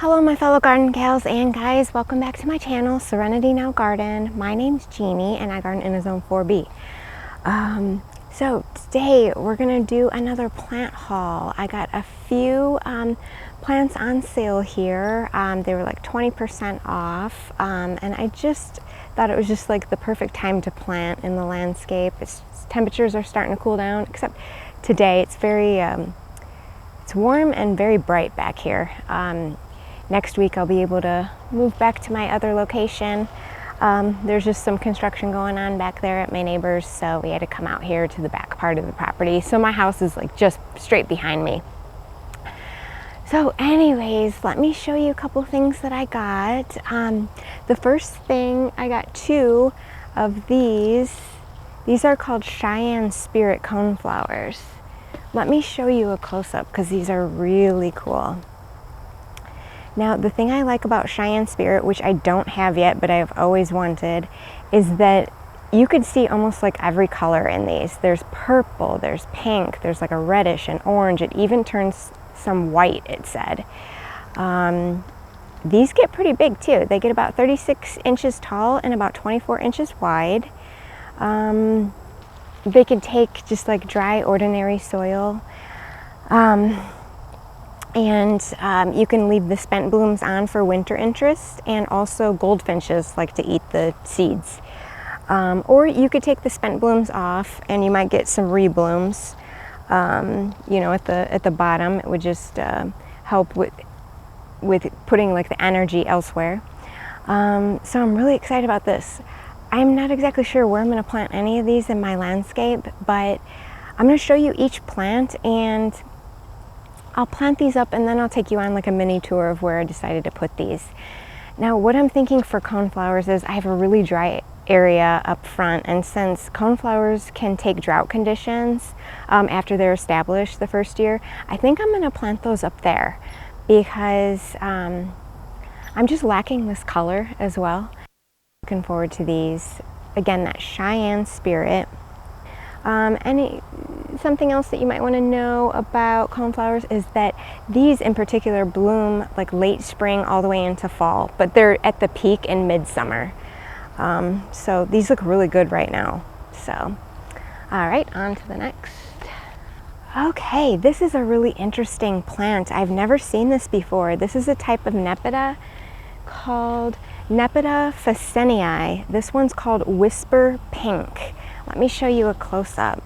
Hello my fellow garden gals and guys, welcome back to my channel, Serenity Now Garden. My name's Jeannie and I garden in a zone 4B. So today we're gonna do another plant haul. I got a few plants on sale here. They were like 20% off, and I just thought it was just like the perfect time to plant in the landscape. Temperatures are starting to cool down, except today it's very it's warm and very bright back here. Next week I'll be able to move back to my other location. There's just some construction going on back there at my neighbor's, so we had to come out here to the back part of the property. So my house is like just straight behind me. So anyways, let me show you a couple things that I got. The first thing, I got two of these. These are called Cheyenne Spirit Coneflowers. Let me show you a close-up because these are really cool. Now, the thing I like about Cheyenne Spirit, which I don't have yet, but I've always wanted, is that you could see almost like every color in these. There's purple, there's pink, there's like a reddish and orange. It even turns some white, it said. These get pretty big too. They get about 36 inches tall and about 24 inches wide. They can take just like dry, ordinary soil. And you can leave the spent blooms on for winter interest, and also goldfinches like to eat the seeds. Or you could take the spent blooms off and you might get some reblooms, you know, at the bottom. It would just help with putting like the energy elsewhere. So I'm really excited about this. I'm not exactly sure where I'm going to plant any of these in my landscape, but I'm going to show you each plant, and I'll plant these up and then I'll take you on like a mini tour of where I decided to put these. Now, what I'm thinking for coneflowers is I have a really dry area up front, and since coneflowers can take drought conditions after they're established the first year, I think I'm going to plant those up there because I'm just lacking this color as well. Looking forward to these. Again, that Cheyenne Spirit. Something else that you might want to know about coneflowers is that these in particular bloom like late spring all the way into fall, but they're at the peak in midsummer. So these look really good right now. So, all right, on to the next. Okay, this is a really interesting plant. I've never seen this before. This is a type of Nepeta called Nepeta phacennii. This one's called Whispurr Pink. Let me show you a close-up.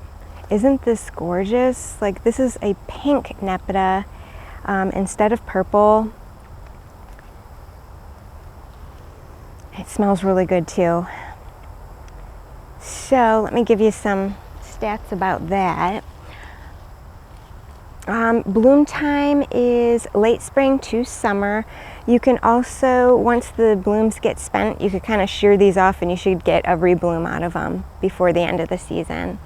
Isn't this gorgeous? Like, this is a pink Nepeta instead of purple. It smells really good too. So let me give you some stats about that. Bloom time is late spring to summer. You can also, once the blooms get spent, you could kind of shear these off and you should get a rebloom out of them before the end of the season.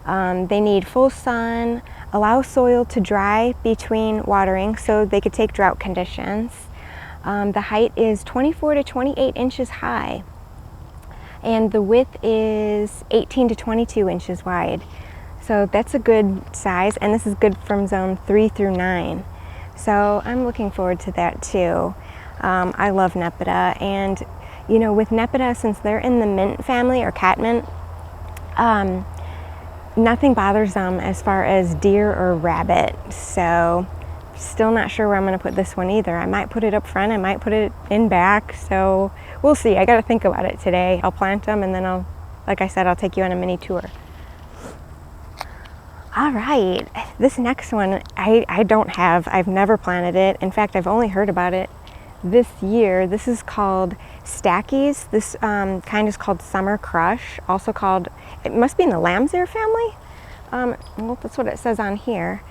They need full sun, allow soil to dry between watering so they could take drought conditions. The height is 24 to 28 inches high, and the width is 18 to 22 inches wide. So that's a good size, and this is good from zone 3 through 9. So I'm looking forward to that too. I love Nepeta, and you know, with Nepeta, since they're in the mint family or Catmint, nothing bothers them as far as deer or rabbit. So still not sure where I'm going to put this one either. I might put it up front, I might put it in back, so we'll see. I got to think about it today. I'll plant them and then I'll, like I said, I'll take you on a mini tour. All right, this next one I've never planted it. In fact, I've only heard about it this year. This is called Stachys. This kind is called Summer Crush, also called, it must be in the lamb's ear family. Well, that's what it says on here.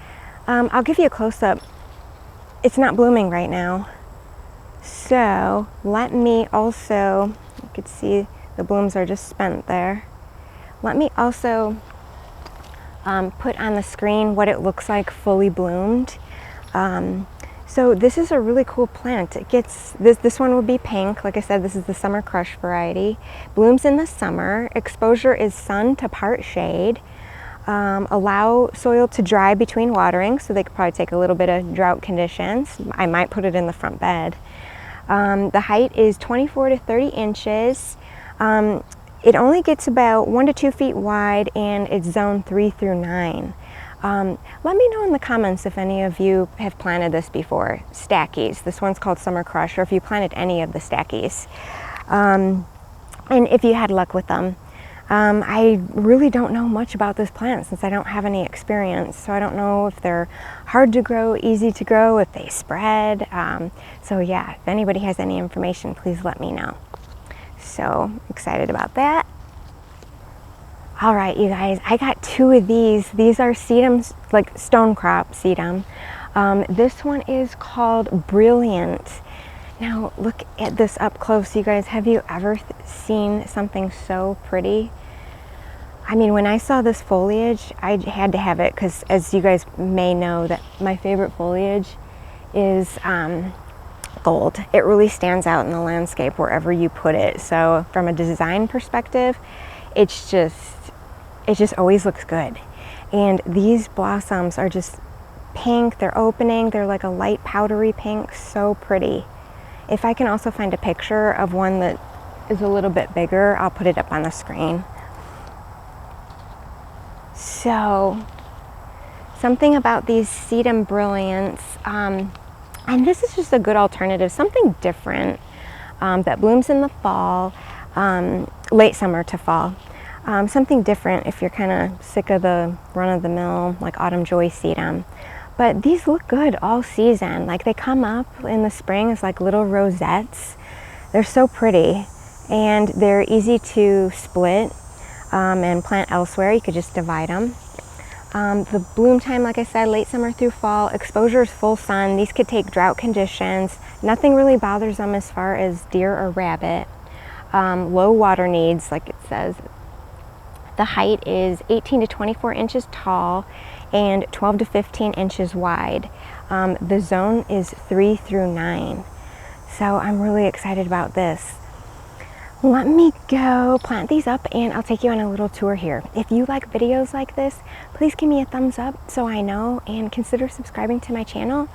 I'll give you a close-up. It's not blooming right now. So let me also, you could see the blooms are just spent there. Let me also put on the screen what it looks like fully bloomed. So this is a really cool plant. It gets, this one will be pink. Like I said, this is the Summer Crush variety. Blooms in the summer. Exposure is sun to part shade. Allow soil to dry between watering, so they could probably take a little bit of drought conditions. I might put it in the front bed. The height is 24 to 30 inches. It only gets about 1 to 2 feet wide, and it's zone 3 through 9. Let me know in the comments if any of you have planted this before. Stachys. This one's called Summer Crush, or if you planted any of the Stachys. And if you had luck with them. I really don't know much about this plant since I don't have any experience, so I don't know if they're hard to grow, easy to grow, if they spread. So yeah, if anybody has any information, please let me know. So excited about that. All right, you guys, I got 2 of these. These are sedums, like Stonecrop Sedum. This one is called Brilliant. Now look at this up close, you guys. Have you ever seen something so pretty? I mean, when I saw this foliage, I had to have it because, as you guys may know, that my favorite foliage is gold. It really stands out in the landscape wherever you put it. So from a design perspective, it just always looks good. And these blossoms are just pink. They're opening. They're like a light powdery pink. So pretty. If I can also find a picture of one that is a little bit bigger, I'll put it up on the screen. So, something about these Sedum Brilliants, and this is just a good alternative, something different that blooms in the fall, late summer to fall. Something different if you're kind of sick of the run-of-the-mill, like Autumn Joy Sedum. But these look good all season. Like, they come up in the spring as like little rosettes. They're so pretty, and they're easy to split and plant elsewhere. You could just divide them. The bloom time, like I said, late summer through fall. Exposure is full sun. These could take drought conditions. Nothing really bothers them as far as deer or rabbit. Low water needs, like it says. The height is 18 to 24 inches tall and 12 to 15 inches wide. The zone is 3 through 9. So I'm really excited about this. Let me go plant these up and I'll take you on a little tour here. If you like videos like this, please give me a thumbs up so I know, and consider subscribing to my channel.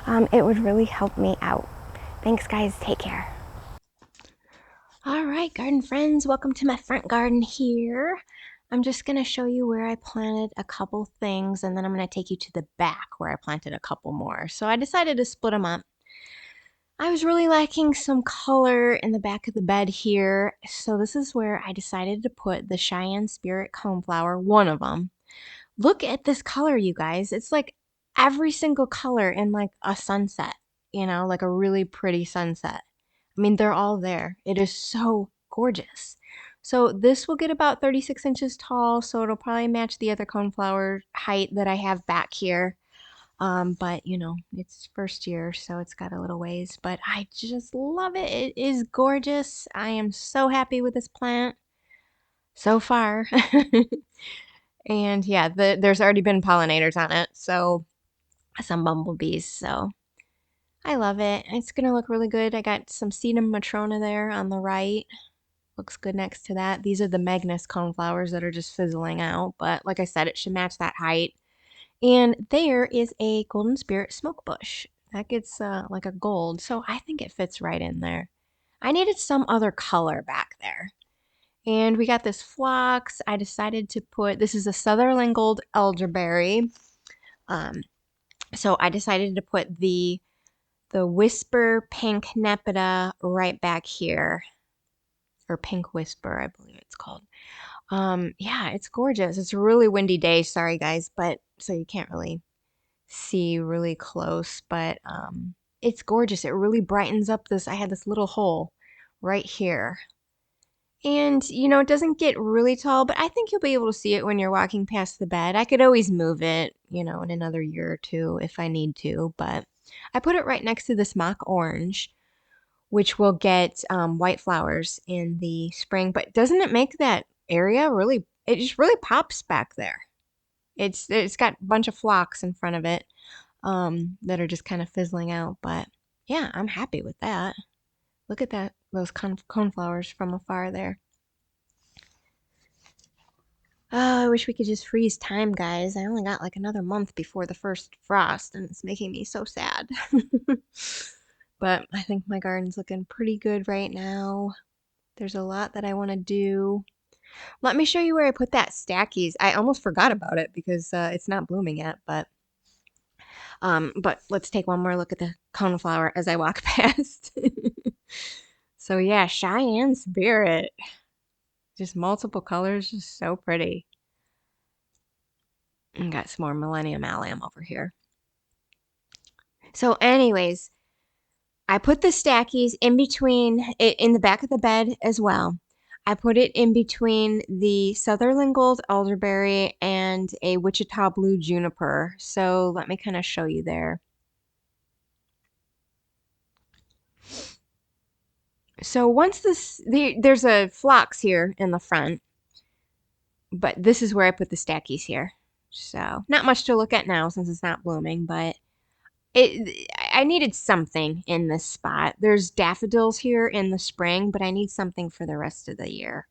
It would really help me out. Thanks guys, take care. All right, garden friends, welcome to my front garden here. I'm just gonna show you where I planted a couple things, and then I'm gonna take you to the back where I planted a couple more. So I decided to split them up. I was really lacking some color in the back of the bed here, so this is where I decided to put the Cheyenne Spirit Coneflower, one of them. Look at this color, you guys. It's like every single color in like a sunset, you know, like a really pretty sunset. I mean, they're all there. It is so gorgeous. So this will get about 36 inches tall, so it'll probably match the other coneflower height that I have back here. But you know, it's first year, so it's got a little ways, but I just love it. It is gorgeous. I am so happy with this plant so far. And yeah, there's already been pollinators on it, so some bumblebees, so I love it. It's gonna look really good. I got some Sedum Matrona there on the right. Looks good next to that. These are the Magnus Coneflowers that are just fizzling out, but like I said, it should match that height. And there is a Golden Spirit Smoke Bush. That gets like a gold, so I think it fits right in there. I needed some other color back there. And we got this phlox. I decided to put, this is a Sutherland Gold Elderberry. So I decided to put the Whispurr Pink Nepeta right back here. Or Pink Whispurr, I believe it's called. Yeah, it's gorgeous. It's a really windy day. Sorry, guys, but so you can't really see really close, but it's gorgeous. It really brightens up this. I had this little hole right here. And, you know, it doesn't get really tall, but I think you'll be able to see it when you're walking past the bed. I could always move it, you know, in another year or two if I need to, but I put it right next to this mock orange, which will get white flowers in the spring. But doesn't it make that area really, it just really pops back there. It's got a bunch of phlox in front of it that are just kind of fizzling out. But yeah, I'm happy with that. Look at that, those coneflowers from afar there. Oh, I wish we could just freeze time, guys. I only got like another month before the first frost, and it's making me so sad. But I think my garden's looking pretty good right now. There's a lot that I want to do. Let me show you where I put that Stachys. I almost forgot about it because it's not blooming yet, but let's take one more look at the coneflower as I walk past. So yeah, Cheyenne Spirit. Just multiple colors, just so pretty. And got some more Millennium Allium over here. So anyways, I put the Stachys in between, in the back of the bed as well. I put it in between the Sutherland Gold Elderberry and a Wichita Blue Juniper. So let me kind of show you there. So once there's a phlox here in the front, but this is where I put the Stachys here. So not much to look at now since it's not blooming, but I needed something in this spot. There's daffodils here in the spring, but I need something for the rest of the year.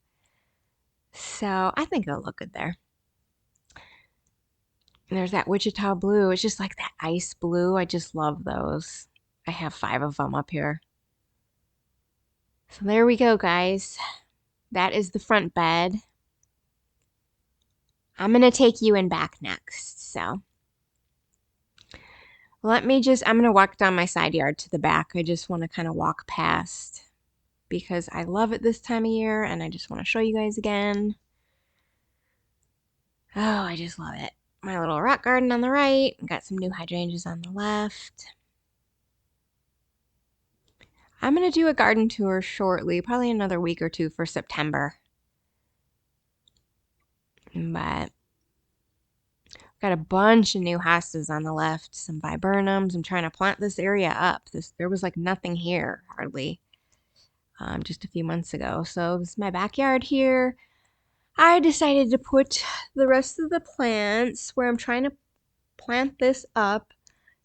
So I think it'll look good there. And there's that Wichita blue. It's just like that ice blue. I just love those. I have 5 of them up here. So there we go, guys. That is the front bed. I'm going to take you in back next. So I'm going to walk down my side yard to the back. I just want to kind of walk past because I love it this time of year and I just want to show you guys again. Oh, I just love it. My little rock garden on the right. Got some new hydrangeas on the left. I'm going to do a garden tour shortly, probably another week or two for September. But got a bunch of new hostas on the left, some viburnums. I'm trying to plant this area up. There was like nothing here, hardly, just a few months ago. So this is my backyard here. I decided to put the rest of the plants where I'm trying to plant this up.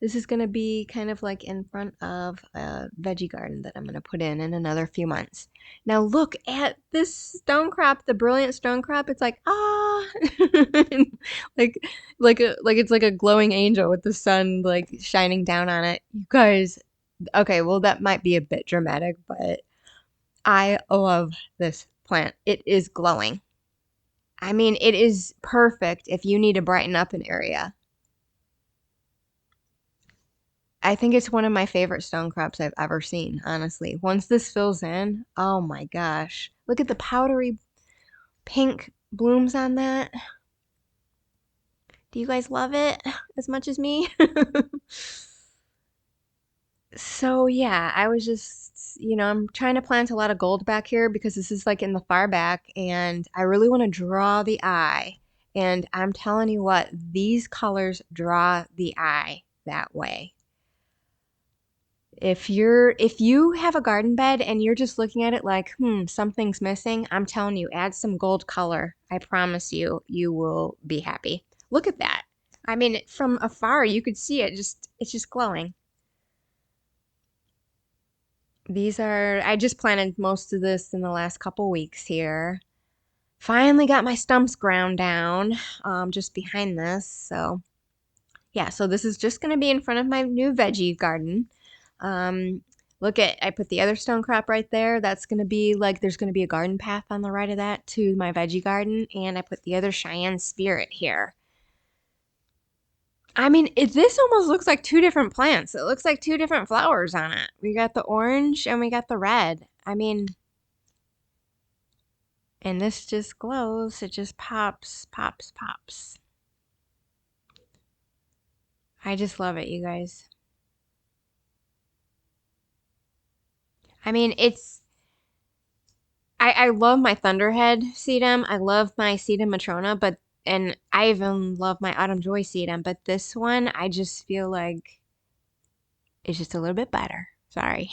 This is going to be kind of like in front of a veggie garden that I'm going to put in another few months. Now look at this stonecrop, the brilliant stonecrop. It's like, ah, like it's like a glowing angel with the sun like shining down on it. You guys, okay, well that might be a bit dramatic, but I love this plant. It is glowing. I mean, it is perfect if you need to brighten up an area. I think it's one of my favorite stonecrops I've ever seen, honestly. Once this fills in, oh my gosh. Look at the powdery pink blooms on that. Do you guys love it as much as me? So yeah, I was just, I'm trying to plant a lot of gold back here because this is like in the far back and I really want to draw the eye. And I'm telling you what, these colors draw the eye that way. If you have a garden bed and you're just looking at it like, something's missing, I'm telling you, add some gold color. I promise you, you will be happy. Look at that. I mean, from afar, you could see it it's just glowing. I just planted most of this in the last couple weeks here. Finally got my stumps ground down, just behind this. So yeah, so this is just gonna be in front of my new veggie garden. I put the other stone crop right there. That's going to be like, there's going to be a garden path on the right of that to my veggie garden. And I put the other Cheyenne Spirit here. I mean, this almost looks like 2 different plants. It looks like 2 different flowers on it. We got the orange and we got the red. I mean, and this just glows. It just pops, pops, pops. I just love it, you guys. I mean, I love my Thunderhead sedum. I love my Sedum Matrona, and I even love my Autumn Joy sedum. But this one, I just feel like it's just a little bit better. Sorry.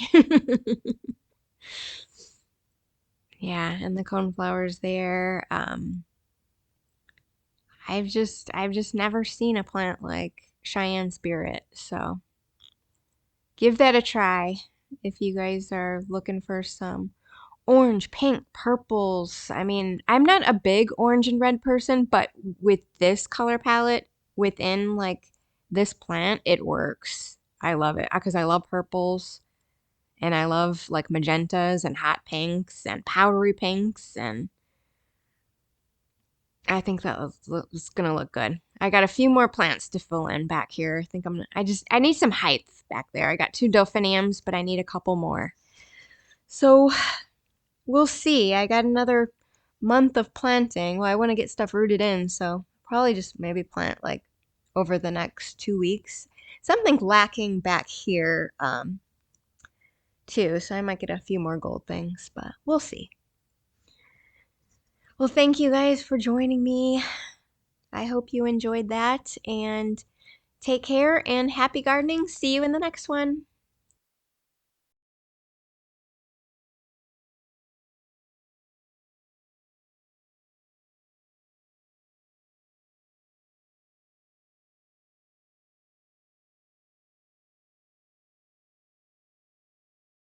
Yeah, and the coneflowers there. I've just never seen a plant like Cheyenne Spirit. So give that a try if you guys are looking for some orange, pink, purples. I mean, I'm not a big orange and red person, but with this color palette within like this plant, it works. I love it because I love purples and I love like magentas and hot pinks and powdery pinks, and I think that was gonna look good. I got a few more plants to fill in back here. I think I need some height back there. I got 2 delphiniums, but I need a couple more. So we'll see. I got another month of planting. Well, I want to get stuff rooted in, so probably just maybe plant like over the next 2 weeks. Something lacking back here too, so I might get a few more gold things, but we'll see. Well, thank you guys for joining me. I hope you enjoyed that, and take care and happy gardening. See you in the next one.